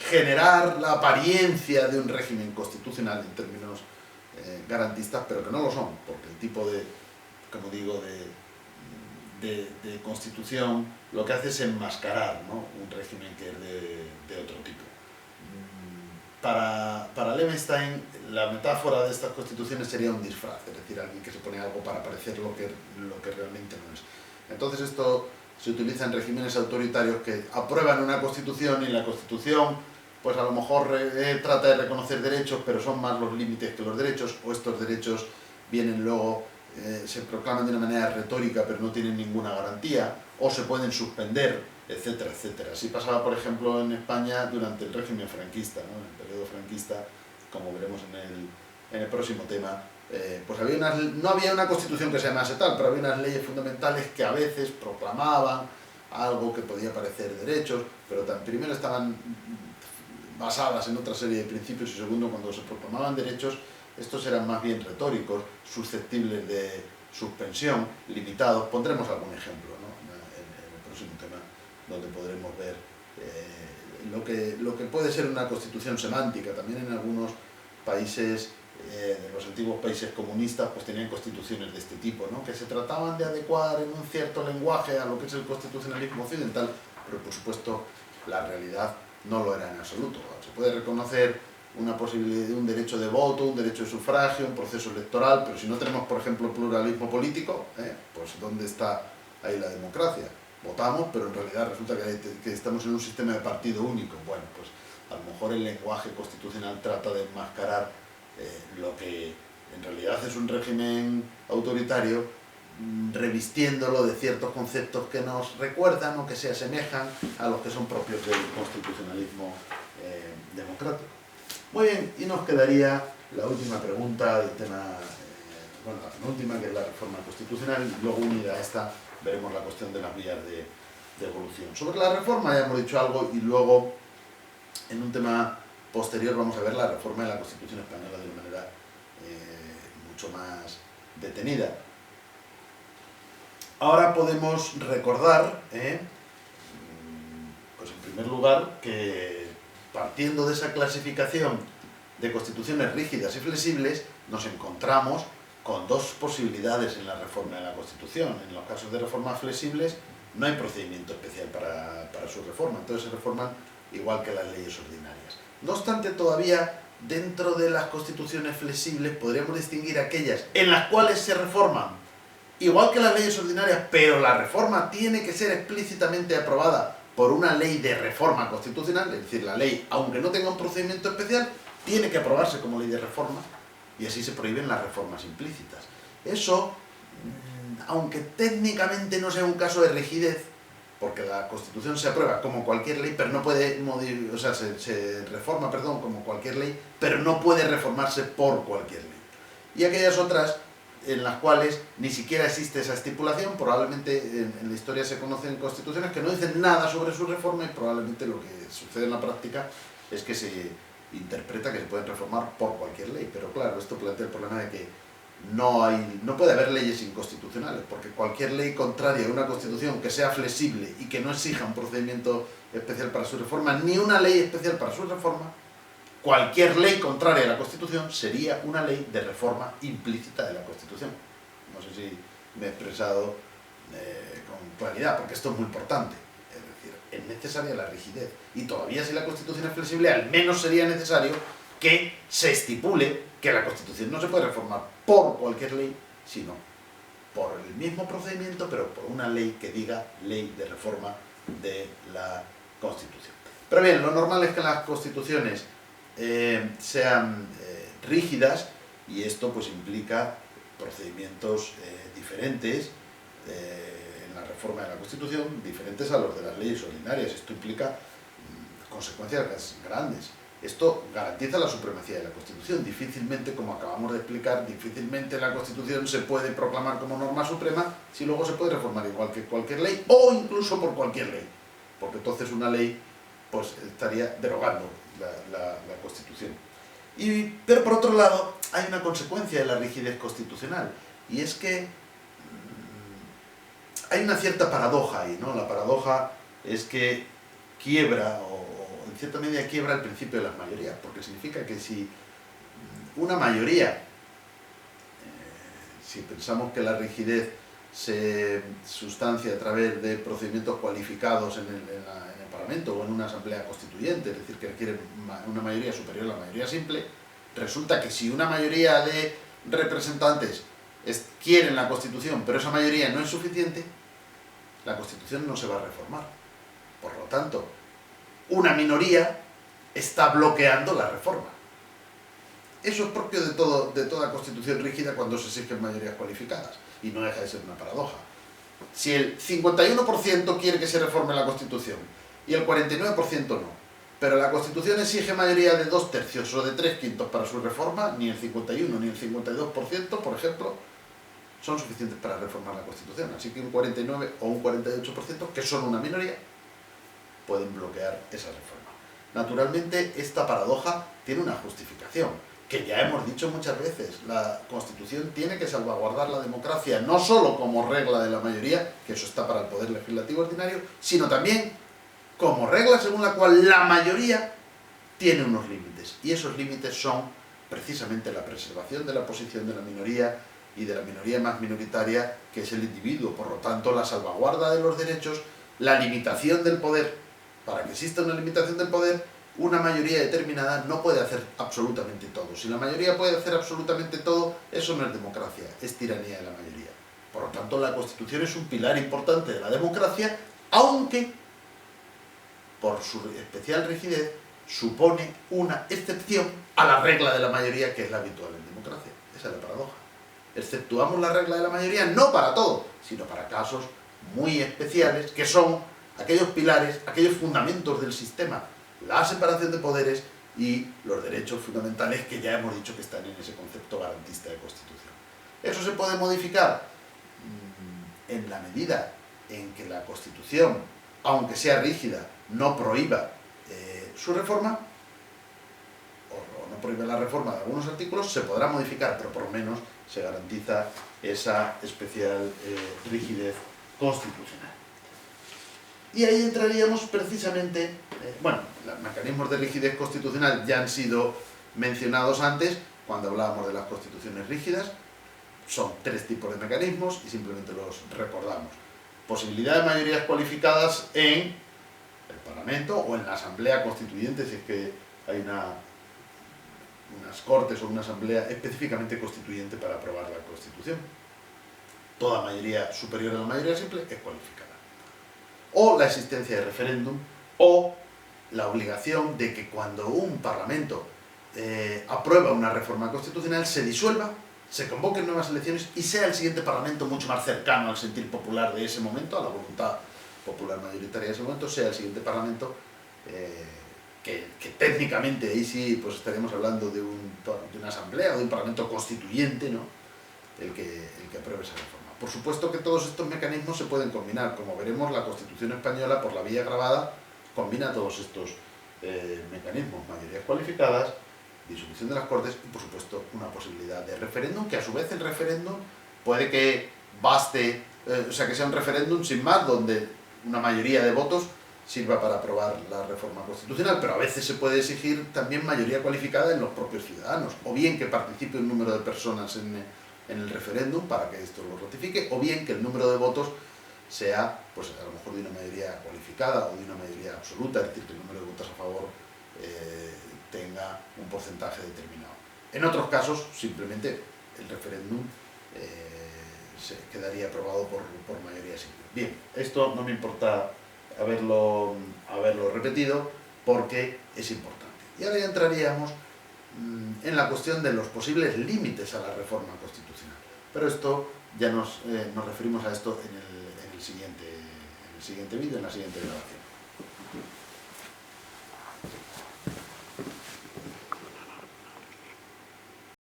generar la apariencia de un régimen constitucional en términos garantistas, pero que no lo son, porque el tipo de, como digo, de constitución lo que hace es enmascarar, ¿no?, un régimen que es de otro tipo. Para Levenstein, la metáfora de estas constituciones sería un disfraz, es decir, alguien que se pone algo para parecer lo que realmente no es. Entonces esto se utiliza en regímenes autoritarios que aprueban una constitución y la constitución, pues a lo mejor trata de reconocer derechos, pero son más los límites que los derechos, o estos derechos vienen luego, se proclaman de una manera retórica, pero no tienen ninguna garantía, o se pueden suspender, etcétera, etcétera. Así pasaba, por ejemplo, en España durante el régimen franquista, ¿no?, en el periodo franquista, como veremos en el próximo tema. Pues no había una constitución que se llamase tal, pero había unas leyes fundamentales que a veces proclamaban algo que podía parecer derechos, pero primero estaban basadas en otra serie de principios, y segundo, cuando se proclamaban derechos, estos eran más bien retóricos, susceptibles de suspensión, limitados. Pondremos algún ejemplo, ¿no?, en el próximo tema, donde podremos ver lo que puede ser una constitución semántica. También en algunos países, de los antiguos países comunistas, pues tenían constituciones de este tipo, ¿no?, que se trataban de adecuar en un cierto lenguaje a lo que es el constitucionalismo occidental, pero por supuesto la realidad no lo era en absoluto. Se puede reconocer una posibilidad de un derecho de voto, un derecho de sufragio, un proceso electoral, pero si no tenemos, por ejemplo, pluralismo político, pues ¿dónde está ahí la democracia? Votamos, pero en realidad resulta que estamos en un sistema de partido único. Bueno, pues a lo mejor el lenguaje constitucional trata de enmascarar lo que en realidad es un régimen autoritario, revistiéndolo de ciertos conceptos que nos recuerdan o que se asemejan a los que son propios del constitucionalismo democrático. Muy bien, y nos quedaría la última pregunta del tema, bueno, la penúltima, que es la reforma constitucional, y luego unida a esta veremos la cuestión de las vías de evolución. Sobre la reforma ya hemos dicho algo, y luego en un tema posterior vamos a ver la reforma de la Constitución española de una manera mucho más detenida. Ahora podemos recordar, pues en primer lugar, que partiendo de esa clasificación de constituciones rígidas y flexibles, nos encontramos con dos posibilidades en la reforma de la Constitución. En los casos de reformas flexibles no hay procedimiento especial para su reforma, entonces se reforman igual que las leyes ordinarias. No obstante, todavía dentro de las constituciones flexibles podríamos distinguir aquellas en las cuales se reforman igual que las leyes ordinarias, pero la reforma tiene que ser explícitamente aprobada por una ley de reforma constitucional, es decir, la ley, aunque no tenga un procedimiento especial, tiene que aprobarse como ley de reforma, y así se prohíben las reformas implícitas. Eso, aunque técnicamente no sea un caso de rigidez, porque la Constitución se aprueba como cualquier ley, pero no puede, se reforma, perdón, como cualquier ley, pero no puede reformarse por cualquier ley. Y aquellas otras en las cuales ni siquiera existe esa estipulación, probablemente en la historia se conocen constituciones que no dicen nada sobre su reforma, y probablemente lo que sucede en la práctica es que se interpreta que se pueden reformar por cualquier ley. Pero claro, esto plantea el problema de que no puede haber leyes inconstitucionales, porque cualquier ley contraria a una constitución que sea flexible y que no exija un procedimiento especial para su reforma, ni una ley especial para su reforma, cualquier ley contraria a la Constitución sería una ley de reforma implícita de la Constitución. No sé si me he expresado con claridad, porque esto es muy importante. Es decir, es necesaria la rigidez. Y todavía, si la Constitución es flexible, al menos sería necesario que se estipule que la Constitución no se puede reformar por cualquier ley, sino por el mismo procedimiento, pero por una ley que diga ley de reforma de la Constitución. Pero bien, lo normal es que las constituciones sean rígidas, y esto pues implica procedimientos diferentes en la reforma de la Constitución, diferentes a los de las leyes ordinarias. Esto implica consecuencias grandes. Esto garantiza la supremacía de la Constitución. Difícilmente, como acabamos de explicar, difícilmente la Constitución se puede proclamar como norma suprema si luego se puede reformar igual que cualquier ley, o incluso por cualquier ley, porque entonces una ley pues estaría derogando la Constitución. Pero por otro lado, hay una consecuencia de la rigidez constitucional, y es que hay una cierta paradoja ahí, ¿no? La paradoja es que quiebra, o en cierta medida quiebra el principio de las mayorías, porque significa que si una mayoría, si pensamos que la rigidez se sustancia a través de procedimientos cualificados en el Parlamento o en una asamblea constituyente, es decir, que requiere una mayoría superior a la mayoría simple, resulta que si una mayoría de representantes quieren la Constitución, pero esa mayoría no es suficiente, la Constitución no se va a reformar. Por lo tanto, una minoría está bloqueando la reforma. Eso es propio de toda Constitución rígida cuando se exigen mayorías cualificadas, y no deja de ser una paradoja. Si el 51% quiere que se reforme la Constitución y el 49% no, pero la Constitución exige mayoría de 2/3 o de 3/5 para su reforma, ni el 51 ni el 52%, por ejemplo, son suficientes para reformar la Constitución. Así que un 49 o un 48%, que son una minoría, pueden bloquear esa reforma. Naturalmente, esta paradoja tiene una justificación, que ya hemos dicho muchas veces. La Constitución tiene que salvaguardar la democracia, no solo como regla de la mayoría, que eso está para el Poder Legislativo ordinario, sino también como regla según la cual la mayoría tiene unos límites. Y esos límites son precisamente la preservación de la posición de la minoría y de la minoría más minoritaria, que es el individuo. Por lo tanto, la salvaguarda de los derechos, la limitación del poder. Para que exista una limitación del poder, una mayoría determinada no puede hacer absolutamente todo. Si la mayoría puede hacer absolutamente todo, eso no es democracia, es tiranía de la mayoría. Por lo tanto, la Constitución es un pilar importante de la democracia, aunque, por su especial rigidez, supone una excepción a la regla de la mayoría, que es la habitual en democracia. Esa es la paradoja. Exceptuamos la regla de la mayoría no para todo, sino para casos muy especiales, que son aquellos pilares, aquellos fundamentos del sistema, la separación de poderes y los derechos fundamentales, que ya hemos dicho que están en ese concepto garantista de Constitución. ¿Eso se puede modificar? En la medida en que la Constitución, aunque sea rígida, no prohíba su reforma, o no prohíbe la reforma de algunos artículos, se podrá modificar, pero por lo menos se garantiza esa especial rigidez constitucional. Y ahí entraríamos precisamente, los mecanismos de rigidez constitucional ya han sido mencionados antes, cuando hablábamos de las constituciones rígidas. Son 3 tipos de mecanismos y simplemente los recordamos. Posibilidad de mayorías cualificadas en el Parlamento o en la Asamblea Constituyente, si es que hay unas Cortes o una Asamblea específicamente constituyente para aprobar la Constitución. Toda mayoría superior a la mayoría simple es cualificada. O la existencia de referéndum, o la obligación de que cuando un Parlamento aprueba una reforma constitucional se disuelva, se convoquen nuevas elecciones y sea el siguiente Parlamento mucho más cercano al sentir popular de ese momento, a la voluntad popular mayoritaria de ese momento, sea el siguiente Parlamento que técnicamente ahí sí pues estaríamos hablando de una asamblea o de un Parlamento constituyente, ¿no? el que apruebe esa reforma. Por supuesto que todos estos mecanismos se pueden combinar. Como veremos, la Constitución española, por la vía grabada, combina todos estos mecanismos: mayorías cualificadas, disolución de las Cortes y, por supuesto, una posibilidad de referéndum, que a su vez el referéndum puede que baste, o sea, que sea un referéndum sin más, donde una mayoría de votos sirva para aprobar la reforma constitucional, pero a veces se puede exigir también mayoría cualificada en los propios ciudadanos, o bien que participe un número de personas en el referéndum para que esto lo ratifique, o bien que el número de votos sea, pues a lo mejor de una mayoría cualificada o de una mayoría absoluta, es decir, que el número de votos a favor tenga un porcentaje determinado. En otros casos, simplemente el referéndum se quedaría aprobado por mayoría simple. Bien, esto no me importa haberlo repetido porque es importante. Y ahora ya entraríamos en la cuestión de los posibles límites a la reforma constitucional. Pero esto ya nos referimos a esto en el siguiente vídeo, en la siguiente grabación.